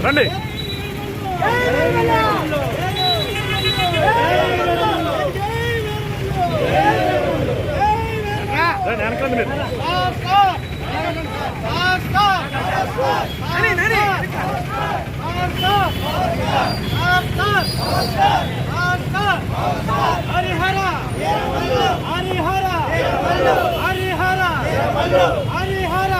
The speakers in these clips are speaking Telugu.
రండి. వెనకండి మీరు. హరిహర హరిహర హరిహర హరిహర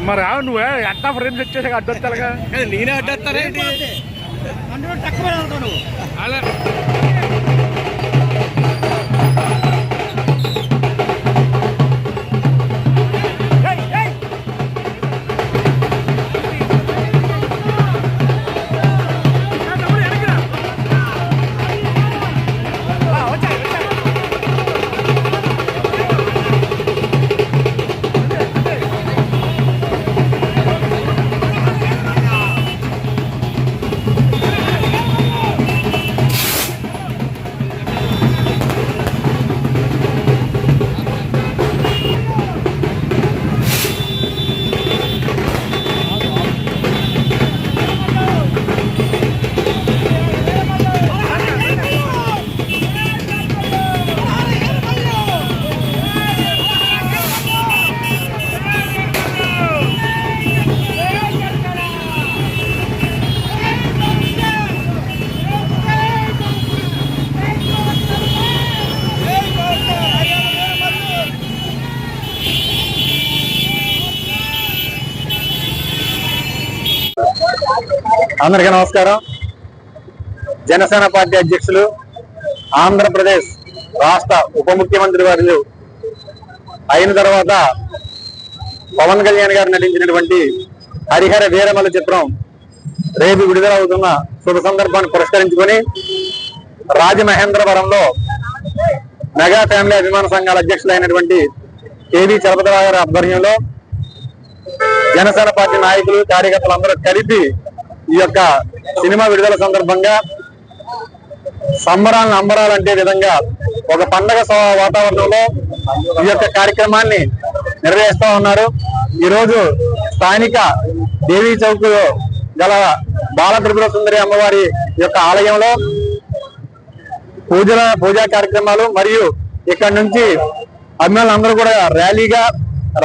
మరి నువ్వే ఎట్టా ఫ్రేమ్స్ వచ్చేసాక అడ్డొస్తాగా నేనే అడ్డొస్తానేంటి అందులో తక్కువ నువ్వు అలా అందరికీ నమస్కారం. జనసేన పార్టీ అధ్యక్షులు, ఆంధ్రప్రదేశ్ రాష్ట్ర ఉప ముఖ్యమంత్రి వారు అయిన తర్వాత పవన్ కళ్యాణ్ గారు నటించినటువంటి హరిహర వీరమల్లు చిత్రం రేపు విడుదలవుతున్న శుభ సందర్భాన్ని పురస్కరించుకొని రాజమహేంద్రవరంలో మెగా ఫ్యామిలీ అభిమాన సంఘాల అధ్యక్షులైనటువంటి కేవీ చలపతిరావు గారి ఆధ్వర్యంలో జనసేన పార్టీ నాయకులు, కార్యకర్తలందరూ కలిపి ఈ యొక్క సినిమా విడుదల సందర్భంగా సంబరాలను అంబరాలంటే విధంగా ఒక పండగ వాతావరణంలో ఈ యొక్క కార్యక్రమాన్ని నిర్వహిస్తూ ఉన్నారు. ఈరోజు స్థానిక దేవీ చౌక్ గల బాల త్రిపుర సుందరి అమ్మవారి యొక్క ఆలయంలో పూజా కార్యక్రమాలు మరియు ఇక్కడ నుంచి అభిమానులందరూ కూడా ర్యాలీగా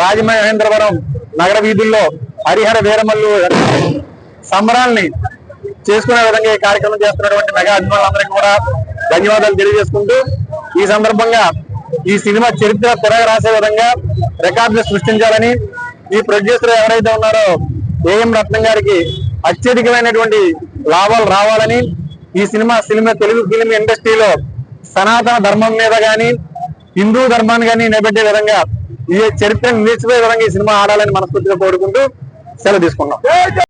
రాజమహేంద్రవరం నగర వీధుల్లో హరిహర వీరమల్లు సంబరాల్ని చేసుకునే విధంగా ఈ కార్యక్రమం చేస్తున్నటువంటి మెగా అభిమానులందరికీ కూడా ధన్యవాదాలు తెలియజేసుకుంటూ ఈ సందర్భంగా ఈ సినిమా చరిత్ర త్వరగా రాసే విధంగా రికార్డులు సృష్టించాలని ఈ ప్రొడ్యూసర్ ఎవరైతే ఉన్నారో ఏఎం రత్నం గారికి అత్యధికమైనటువంటి లాభాలు రావాలని ఈ సినిమా తెలుగు ఫిలిం ఇండస్ట్రీలో సనాతన ధర్మం మీద గాని హిందూ ధర్మాన్ని కానీ నిలబెట్టే విధంగా ఈ చరిత్రను నిలిచిపోయే విధంగా ఈ సినిమా ఆడాలని మనస్ఫూర్తిగా కోరుకుంటూ సెలవు తీసుకున్నాం.